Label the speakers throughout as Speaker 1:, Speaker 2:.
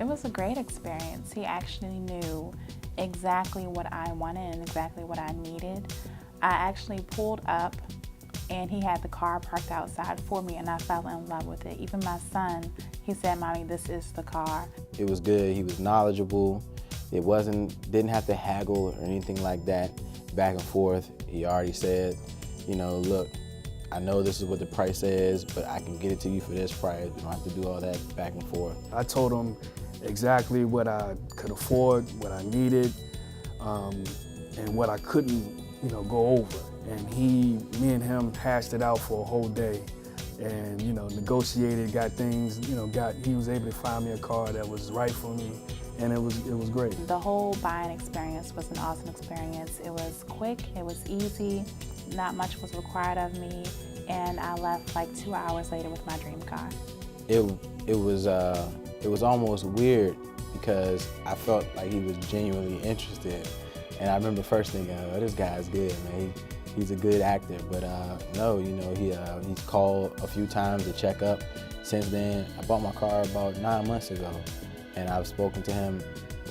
Speaker 1: It was a great experience. He actually knew exactly what I wanted and exactly what I needed. I actually pulled up and he had the car parked outside for me and I fell in love with it. Even my son, he said, "Mommy, this is the car."
Speaker 2: It was good. He was knowledgeable. Didn't have to haggle or anything like that, back and forth. He already said, you know, look, I know this is what the price is, but I can get it to you for this price. We don't have to do all that back and forth.
Speaker 3: I told him exactly what I could afford, what I needed, and what I couldn't, go over. And me and him hashed it out for a whole day, and negotiated, got things, he was able to find me a car that was right for me, and it was great.
Speaker 1: The whole buying experience was an awesome experience. It was quick, it was easy, not much was required of me, and I left like 2 hours later with my dream car.
Speaker 2: It was almost weird because I felt like he was genuinely interested, and I remember first thinking, oh, this guy's good, man. He's a good actor, but no, he's called a few times to check up. Since then, I bought my car about 9 months ago, and I've spoken to him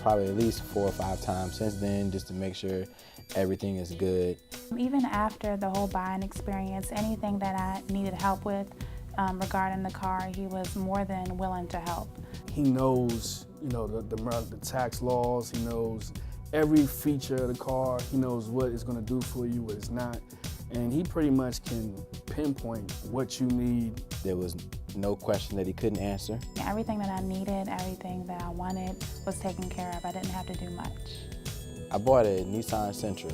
Speaker 2: probably at least 4 or 5 times since then, just to make sure everything is good.
Speaker 1: Even after the whole buying experience, anything that I needed help with regarding the car, he was more than willing to help.
Speaker 3: He knows, the tax laws. He knows every feature of the car. He knows what it's going to do for you, what it's not. And he pretty much can pinpoint what you need.
Speaker 2: There was no question that he couldn't answer.
Speaker 1: Everything that I needed, everything that I wanted was taken care of. I didn't have to do much.
Speaker 2: I bought a Nissan Sentra.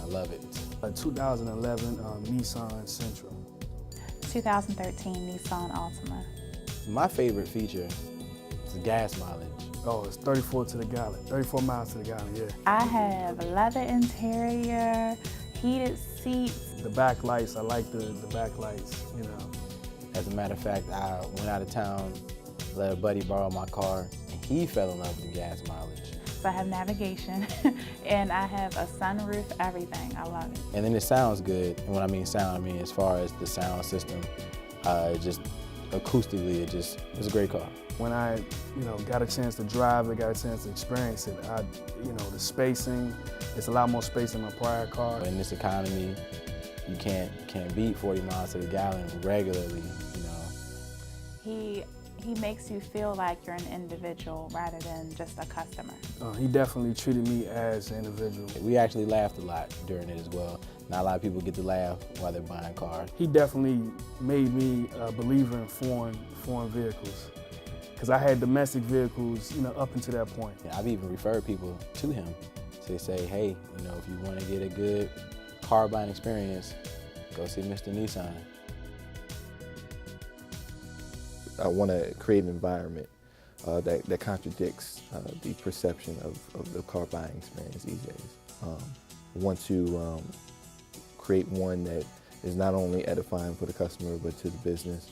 Speaker 2: I love it.
Speaker 3: A 2011 Nissan Sentra.
Speaker 1: 2013 Nissan Altima.
Speaker 2: My favorite feature is the gas mileage.
Speaker 3: Oh, it's 34 to the gallon, 34 miles to the gallon, yeah.
Speaker 1: I have leather interior, heated seats.
Speaker 3: The backlights, I like the backlights,
Speaker 2: As a matter of fact, I went out of town, let a buddy borrow my car, and he fell in love with the gas mileage.
Speaker 1: So I have navigation, and I have a sunroof, everything. I love it.
Speaker 2: And then it sounds good. And when I mean sound, I mean as far as the sound system, just acoustically, it's a great car.
Speaker 3: When I, got a chance to drive it, got a chance to experience it, the spacing, it's a lot more space in my prior car.
Speaker 2: In this economy, you can't beat 40 miles to the gallon regularly,
Speaker 1: He makes you feel like you're an individual rather than just a customer.
Speaker 3: He definitely treated me as an individual.
Speaker 2: We actually laughed a lot during it as well. Not a lot of people get to laugh while they're buying cars.
Speaker 3: He definitely made me a believer in foreign vehicles, because I had domestic vehicles, up until that point.
Speaker 2: I've even referred people to him to say, hey, if you want to get a good car buying experience, go see Mr. Nissan.
Speaker 4: I want to create an environment that contradicts the perception of the car buying experience these days. Want to create one that is not only edifying for the customer but to the business,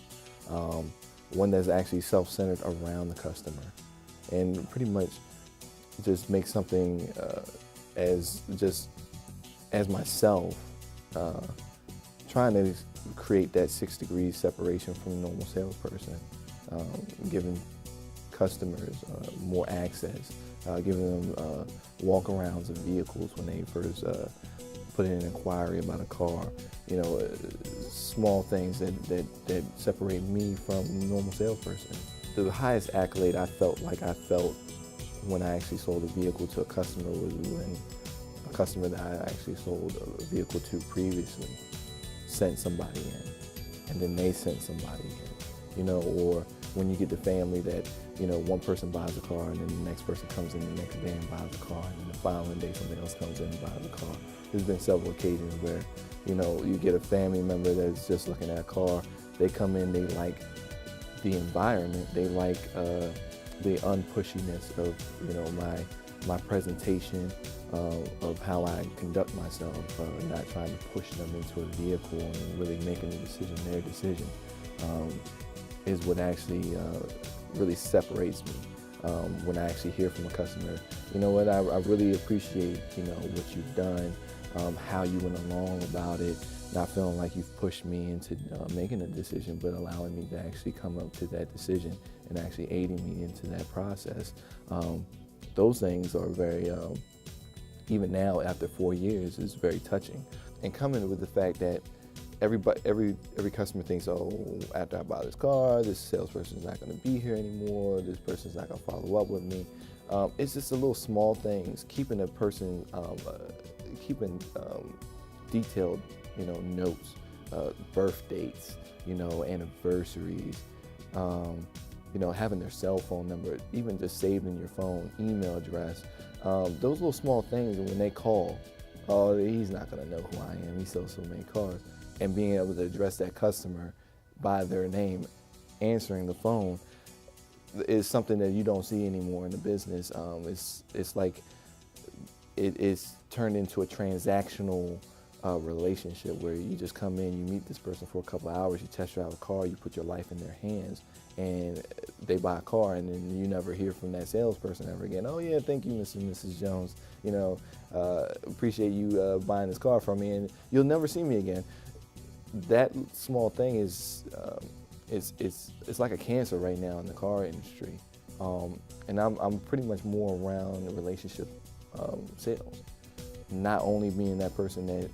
Speaker 4: one that's actually self-centered around the customer, and pretty much just make something as myself, trying to create that 6 degrees separation from a normal salesperson, giving customers more access, giving them walk-arounds of vehicles when they first put in an inquiry about a car. Small things that separate me from a normal salesperson. The highest accolade I felt when I actually sold a vehicle to a customer was when a customer that I actually sold a vehicle to previously sent somebody in, and then they sent somebody in, or when you get the family that, one person buys a car and then the next person comes in the next day and buys a car, and then the following day somebody else comes in and buys a car. There's been several occasions where, you get a family member that's just looking at a car, they come in, they like the environment, they like the unpushiness of, my presentation, of how I conduct myself, not trying to push them into a vehicle and really making the decision their decision, is what actually really separates me. When I actually hear from a customer, you know what, I really appreciate, what you've done. how you went along about it, not feeling like you've pushed me into making a decision, but allowing me to actually come up to that decision and actually aiding me into that process. Those things are very, even now after 4 years, is very touching. And coming with the fact that every customer thinks, oh, after I buy this car, this salesperson's not going to be here anymore, this person's not going to follow up with me. It's just the little small things, keeping a person, keeping detailed, notes, birth dates, anniversaries, having their cell phone number, even just saved in your phone, email address. Those little small things, and when they call, oh, he's not going to know who I am. He sells so many cars. And being able to address that customer by their name, answering the phone, is something that you don't see anymore in the business. It's like it's turned into a transactional relationship where you just come in, you meet this person for a couple of hours, you test drive a car, you put your life in their hands, and they buy a car, and then you never hear from that salesperson ever again. Oh yeah, thank you, Mr. and Mrs. Jones. Appreciate you buying this car from me, and you'll never see me again. That small thing is it's like a cancer right now in the car industry, and I'm pretty much more around the relationship sales, not only being that person that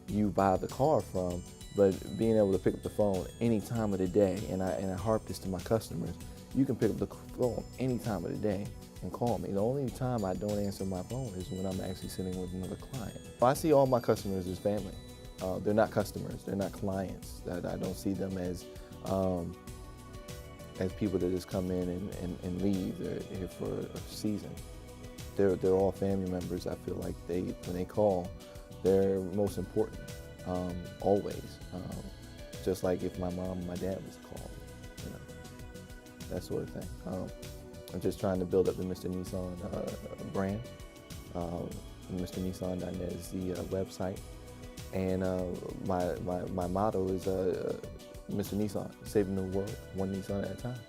Speaker 4: you buy the car from, but being able to pick up the phone any time of the day. And I harp this to my customers: you can pick up the phone any time of the day and call me. The only time I don't answer my phone is when I'm actually sitting with another client. I see all my customers as family. They're not customers, they're not clients. I don't see them as people that just come in and leave. They're here for a season. They're all family members. I feel like when they call, they're most important, always. Just like if my mom and my dad was to call, that sort of thing. I'm just trying to build up the Mr. Nissan brand. MrNissan.net is the website. And my motto is Mr. Nissan, saving the world one Nissan at a time.